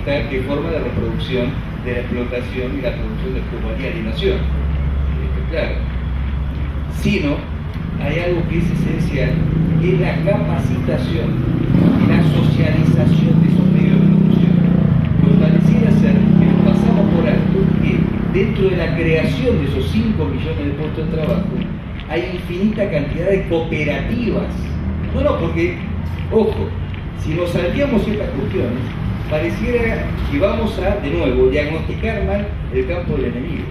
está qué forma de reproducción de la explotación y la producción de plusvalía y alienación. Claro. Sino, hay algo que es esencial, que es la capacitación y la socialización de esos medios de producción. Pues pareciera ser que nos pasamos por alto que dentro de la creación de esos 5 millones de puestos de trabajo hay infinita cantidad de cooperativas. No, porque, ojo, si nos salteamos ciertas cuestiones, pareciera que vamos a, de nuevo, diagnosticar mal el campo del enemigo.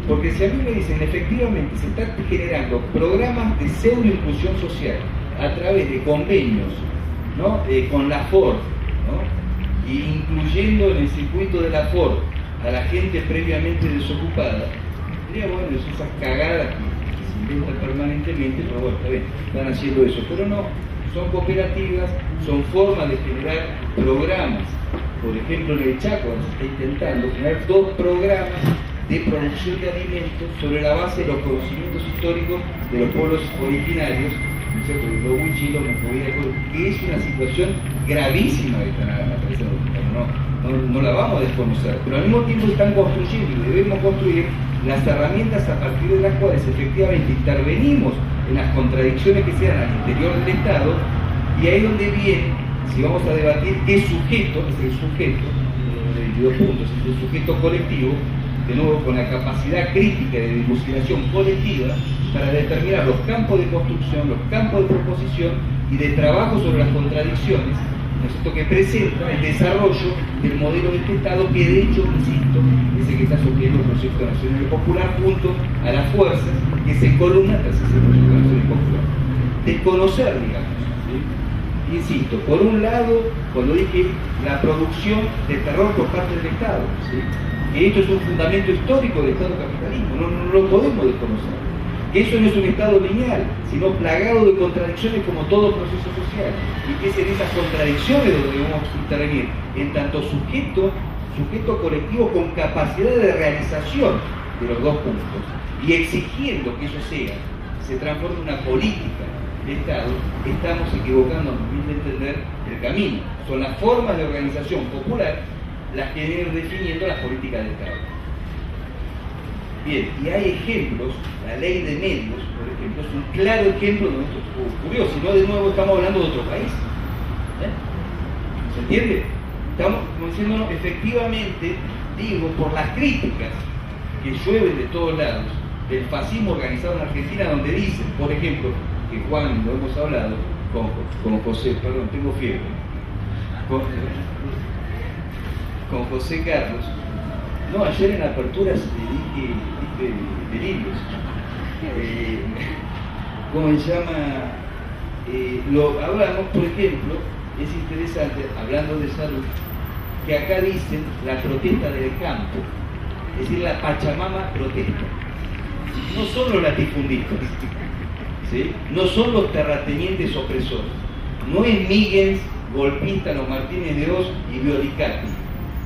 Porque si a mí me dicen, efectivamente, se están generando programas de pseudo-inclusión social a través de convenios, ¿no? Con la FOR, ¿no? Y incluyendo en el circuito de la FOR a la gente previamente desocupada, diría, bueno, esas cagadas que se inventan permanentemente, pero bueno, está bien, están haciendo eso. Pero no, son cooperativas, son formas de generar programas. Por ejemplo, en el Chaco se está intentando generar 2 programas de producción de alimentos sobre la base de los conocimientos históricos de los pueblos originarios, ¿no es cierto? Los huichilos, que es una situación gravísima que están atravesando, no la vamos a desconocer, pero al mismo tiempo están construyendo y debemos construir las herramientas a partir de las cuales efectivamente intervenimos en las contradicciones que se dan al interior del Estado, y ahí es donde viene, si vamos a debatir qué sujeto, es el sujeto, de 2 puntos, es el sujeto colectivo, de nuevo con la capacidad crítica de dilucidación colectiva para determinar los campos de construcción, los campos de proposición y de trabajo sobre las contradicciones, ¿no es cierto?, que presenta el desarrollo del modelo de este Estado que de hecho, insisto, es el que está sufriendo el proyecto nacional y popular junto a las fuerzas que se encolumnan tras ese proyecto nacional y popular. Desconocer, digamos, ¿sí? Insisto, por un lado, cuando dije la producción de terror por parte del Estado, ¿sí?, que esto es un fundamento histórico del Estado capitalismo, no lo podemos desconocer, que eso no es un Estado lineal, sino plagado de contradicciones como todo proceso social, y que es en esas contradicciones donde debemos intervenir, en tanto sujeto colectivo con capacidad de realización de los 2 puntos, y exigiendo que eso se transforme en una política de Estado, estamos equivocando, a mi entender, el camino. Son las formas de organización popular las que vienen definiendo las políticas del Estado. Bien, y hay ejemplos, la ley de medios, por ejemplo, es un claro ejemplo de esto curioso, si no de nuevo estamos hablando de otro país. ¿Se entiende? Estamos diciéndonos, efectivamente, digo, por las críticas que llueven de todos lados, del fascismo organizado en Argentina, donde dicen, por ejemplo, que Juan, lo hemos hablado, con José, perdón, tengo fiebre, con José Carlos, no, ayer en aperturas dije delirios, ¿cómo se llama? Lo hablamos, por ejemplo, es interesante, hablando de salud, que acá dicen la protesta del campo, es decir, la Pachamama protesta. No son los latifundistas, ¿sí?, no son los terratenientes opresores, no es Míguez, golpista, los Martínez de Oz y Biolicati,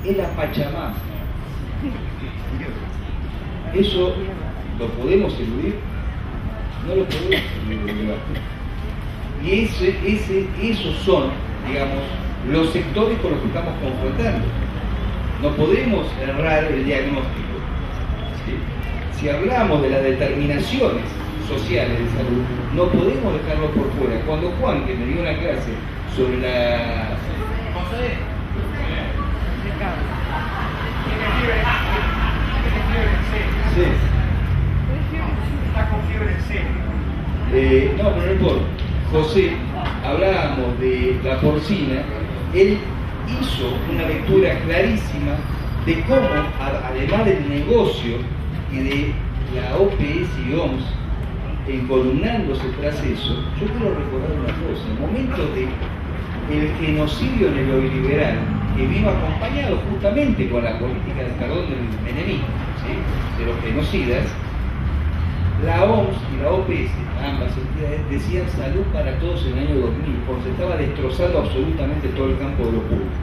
es la Pachamama. ¿Eso lo podemos eludir? No lo podemos eludir. Y esos son, digamos, los sectores con los que estamos confrontando. No podemos errar el diagnóstico, ¿sí? Si hablamos de las determinaciones sociales de salud, no podemos dejarlo por fuera. Cuando Juan, que me dio una clase sobre la... Sí. Está con fiebre en serio. No, pero no importa. José, hablábamos de la porcina, él hizo una lectura clarísima de cómo, además del negocio y de la OPS y OMS encolumnándose tras eso, yo quiero recordar una cosa, el momento del genocidio neoliberal que vino acompañado justamente con la política de perdón del enemigo, ¿sí?, de los genocidas, la OMS y la OPS, ambas entidades, decían salud para todos en el año 2000, porque se estaba destrozando absolutamente todo el campo de lo público.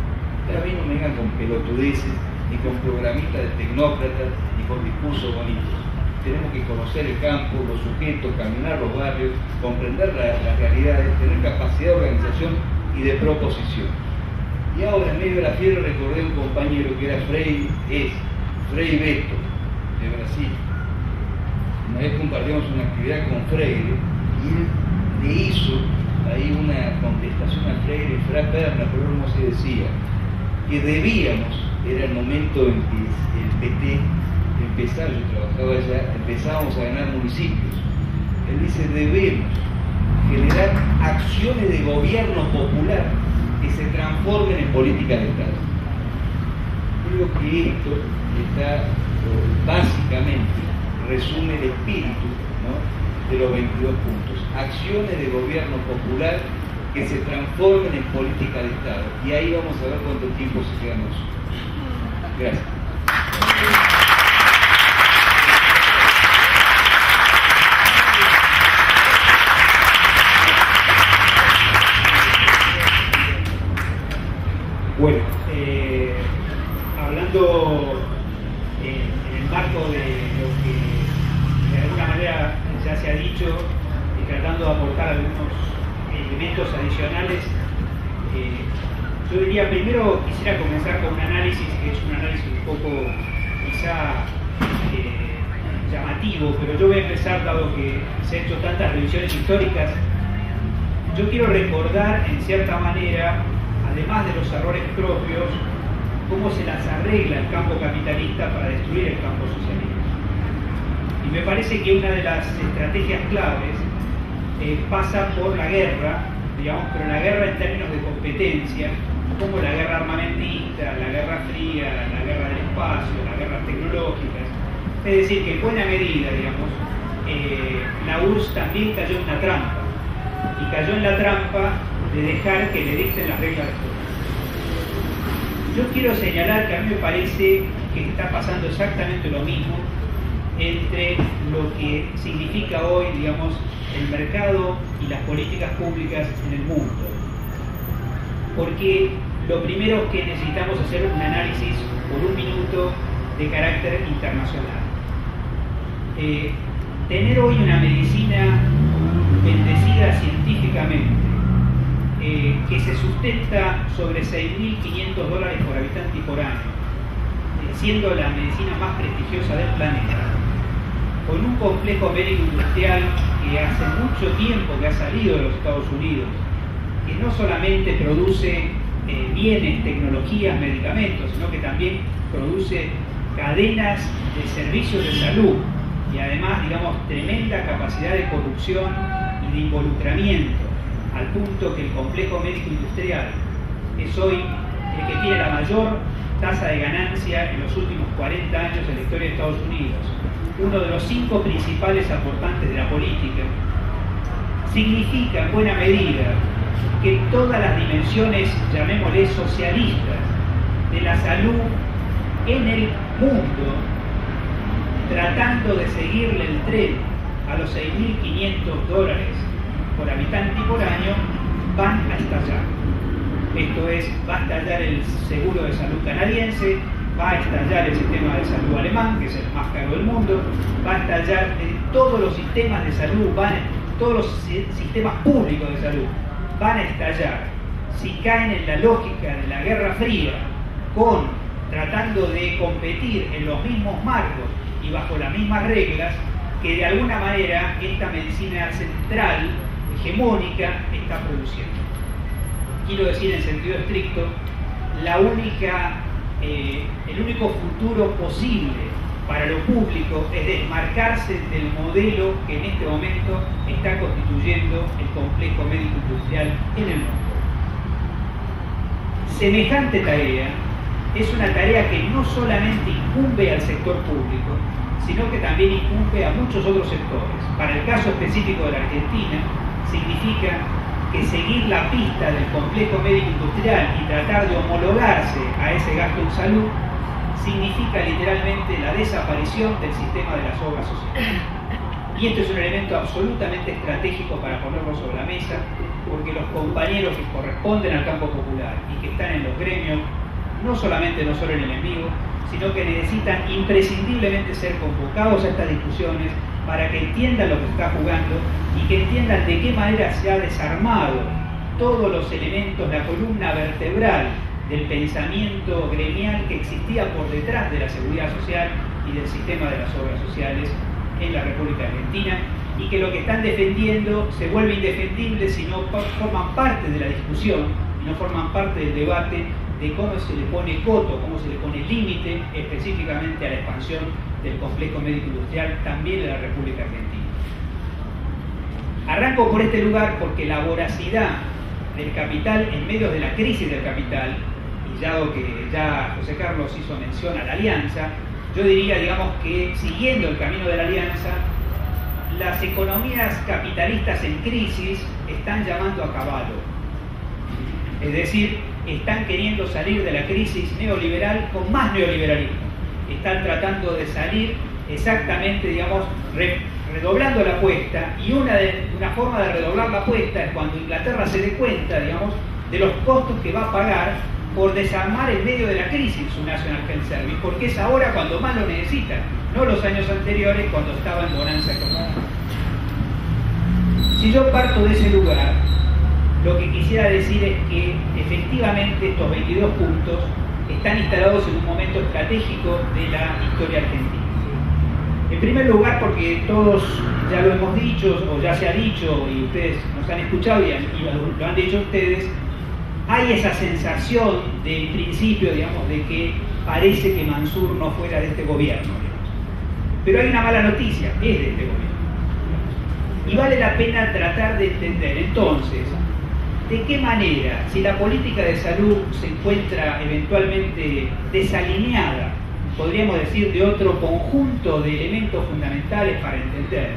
Pero a mí no me vengan con pelotudeces, ni con programitas de tecnócratas, ni con discursos bonitos. Tenemos que conocer el campo, los sujetos, caminar los barrios, comprender las realidades, tener capacidad de organización y de proposición. Y ahora, en medio de la fiebre, recordé a un compañero que era Frei Beto, de Brasil. Una vez compartimos una actividad con Freire y él le hizo ahí una contestación a Freire, Fra Perna, pero no se decía, que debíamos, era el momento en que el PT empezaba, yo trabajaba allá, empezábamos a ganar municipios. Él dice, debemos generar acciones de gobierno popular que se transformen en política de Estado. Creo que esto está, básicamente, resume el espíritu, ¿no?, de los 22 puntos. Acciones de gobierno popular que se transformen en política de Estado. Y ahí vamos a ver cuánto tiempo se queda nosotros. Gracias. Bueno, hablando en el marco de lo que de alguna manera ya se ha dicho y tratando de aportar algunos elementos adicionales, yo diría, primero quisiera comenzar con un análisis que es un análisis un poco quizá llamativo, pero yo voy a empezar, dado que se han hecho tantas revisiones históricas, yo quiero recordar en cierta manera, además de los errores propios, cómo se las arregla el campo capitalista para destruir el campo socialista. Y me parece que una de las estrategias claves pasa por la guerra, digamos, pero la guerra en términos de competencia, como la guerra armamentista, la guerra fría, la guerra del espacio, las guerras tecnológicas. Es decir, que en buena medida, digamos, la URSS también cayó en una trampa, y cayó en la trampa de dejar que le dicten las reglas de juego. Yo quiero señalar que a mí me parece que está pasando exactamente lo mismo entre lo que significa hoy, digamos, el mercado y las políticas públicas en el mundo. Porque lo primero es que necesitamos hacer un análisis por un minuto de carácter internacional. Tener hoy una medicina bendecida científicamente, que se sustenta sobre $6.500 por habitante y por año, siendo la medicina más prestigiosa del planeta, con un complejo médico industrial que hace mucho tiempo que ha salido de los Estados Unidos, que no solamente produce bienes, tecnologías, medicamentos, sino que también produce cadenas de servicios de salud y además, digamos, tremenda capacidad de corrupción y de involucramiento, al punto que el complejo médico industrial es hoy el que tiene la mayor tasa de ganancia en los últimos 40 años de la historia de Estados Unidos, uno de los 5 principales aportantes de la política, significa en buena medida que todas las dimensiones, llamémosle socialistas, de la salud en el mundo, tratando de seguirle el tren a los $6.500 por habitante y por año, van a estallar. Esto es, va a estallar el seguro de salud canadiense, va a estallar el sistema de salud alemán, que es el más caro del mundo, va a estallar todos los sistemas de salud, todos los sistemas públicos de salud van a estallar si caen en la lógica de la Guerra Fría, tratando de competir en los mismos marcos y bajo las mismas reglas que de alguna manera esta medicina central, hegemónica, está produciendo. Quiero decir en sentido estricto, el único futuro posible para lo público es desmarcarse del modelo que en este momento está constituyendo el complejo médico-industrial en el mundo. Semejante tarea es una tarea que no solamente incumbe al sector público, sino que también incumbe a muchos otros sectores. Para el caso específico de la Argentina, significa que seguir la pista del complejo médico-industrial y tratar de homologarse a ese gasto en salud significa literalmente la desaparición del sistema de las obras sociales. Y esto es un elemento absolutamente estratégico para ponerlo sobre la mesa, porque los compañeros que corresponden al campo popular y que están en los gremios no solamente no son el enemigo, sino que necesitan imprescindiblemente ser convocados a estas discusiones para que entiendan lo que está jugando y que entiendan de qué manera se ha desarmado todos los elementos, la columna vertebral del pensamiento gremial que existía por detrás de la seguridad social y del sistema de las obras sociales en la República Argentina, y que lo que están defendiendo se vuelve indefendible si no forman parte de la discusión y no forman parte del debate de cómo se le pone coto, cómo se le pone límite específicamente a la expansión del complejo médico-industrial también en la República Argentina. Arranco por este lugar porque la voracidad del capital en medio de la crisis del capital, y dado que ya José Carlos hizo mención a la alianza, yo diría, digamos, que siguiendo el camino de la alianza, las economías capitalistas en crisis están llamando a caballo. Es decir, están queriendo salir de la crisis neoliberal con más neoliberalismo. Están tratando de salir exactamente, digamos, redoblando la apuesta, y una forma de redoblar la apuesta es cuando Inglaterra se dé cuenta, digamos, de los costos que va a pagar por desarmar en medio de la crisis su National Health Service, porque es ahora cuando más lo necesita, no los años anteriores cuando estaba en bonanza económica. Si yo parto de ese lugar, lo que quisiera decir es que efectivamente estos 22 puntos están instalados en un momento estratégico de la historia argentina. En primer lugar, porque todos ya lo hemos dicho, o ya se ha dicho, y ustedes nos han escuchado y lo han dicho ustedes, hay esa sensación del principio, digamos, de que parece que Mansur no fuera de este gobierno, digamos. Pero hay una mala noticia, es de este gobierno. Y vale la pena tratar de entender, entonces, de qué manera, si la política de salud se encuentra eventualmente desalineada, podríamos decir, de otro conjunto de elementos fundamentales para entender.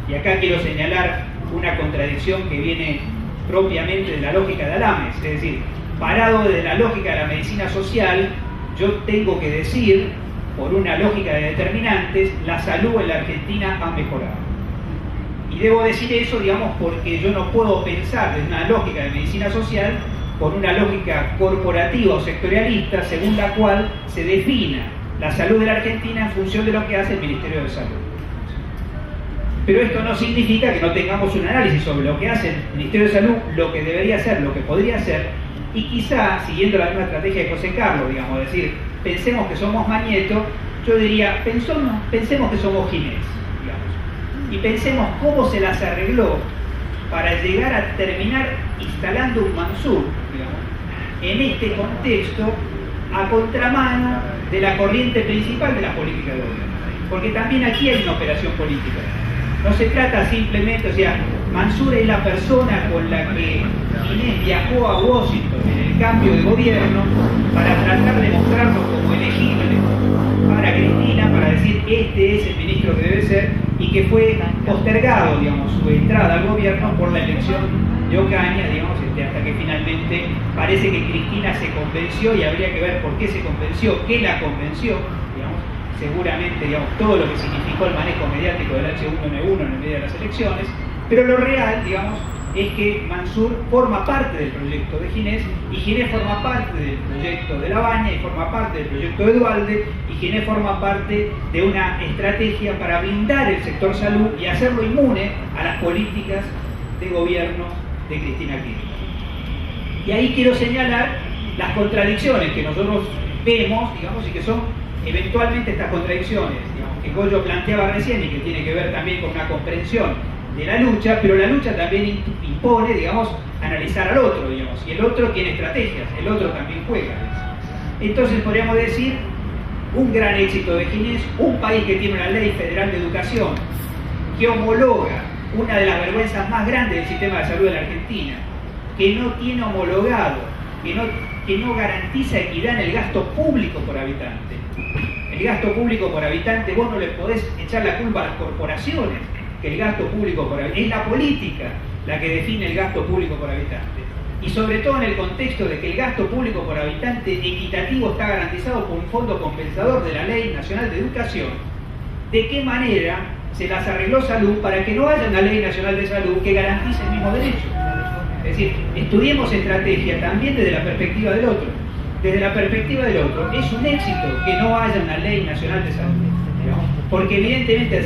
Y acá quiero señalar una contradicción que viene propiamente de la lógica de Alames, es decir, parado de la lógica de la medicina social, yo tengo que decir, por una lógica de determinantes, la salud en la Argentina ha mejorado. Y debo decir eso, digamos, porque yo no puedo pensar desde una lógica de medicina social por una lógica corporativa o sectorialista, según la cual se defina la salud de la Argentina en función de lo que hace el Ministerio de Salud. Pero esto no significa que no tengamos un análisis sobre lo que hace el Ministerio de Salud, lo que debería hacer, lo que podría hacer, y quizá, siguiendo la misma estrategia de José Carlos, digamos, decir, pensemos que somos Mañeto, yo diría, pensemos que somos Ginés, digamos, y pensemos cómo se las arregló para llegar a terminar instalando un Mansur, digamos, en este contexto, a contramano de la corriente principal de la política de gobierno. Porque también aquí hay una operación política. No se trata simplemente, o sea, Mansur es la persona con la que Ginés viajó a Washington en el cambio de gobierno para tratar de mostrarlo como elegible para Cristina, para decir este es el ministro que debe ser, y que fue postergado, digamos, su entrada al gobierno por la elección de Ocaña, digamos, hasta que finalmente parece que Cristina se convenció, y habría que ver por qué se convenció, qué la convenció, digamos, seguramente, digamos, todo lo que significó el manejo mediático del H1N1 en el medio de las elecciones, pero lo real, digamos, es que Mansur forma parte del proyecto de Ginés, y Ginés forma parte del proyecto de Labaña, y forma parte del proyecto de Duhalde, y Ginés forma parte de una estrategia para blindar el sector salud y hacerlo inmune a las políticas de gobierno de Cristina Kirchner. Y ahí quiero señalar las contradicciones que nosotros vemos, digamos, y que son eventualmente estas contradicciones, digamos, que Goyo planteaba recién y que tiene que ver también con una comprensión de la lucha, pero la lucha también impone, digamos, analizar al otro, digamos, y el otro tiene estrategias, el otro también juega. Entonces podríamos decir, un gran éxito de Ginés, un país que tiene una ley federal de educación que homologa una de las vergüenzas más grandes del sistema de salud de la Argentina, que no tiene homologado, que no garantiza equidad en el gasto público por habitante. El gasto público por habitante, vos no le podés echar la culpa a las corporaciones, que el gasto público por habitante, es la política la que define el gasto público por habitante. Y sobre todo en el contexto de que el gasto público por habitante equitativo está garantizado por un fondo compensador de la Ley Nacional de Educación, ¿de qué manera se las arregló Salud para que no haya una Ley Nacional de Salud que garantice el mismo derecho? Es decir, estudiemos estrategia también desde la perspectiva del otro. Desde la perspectiva del otro, es un éxito que no haya una Ley Nacional de Salud, ¿no? Porque evidentemente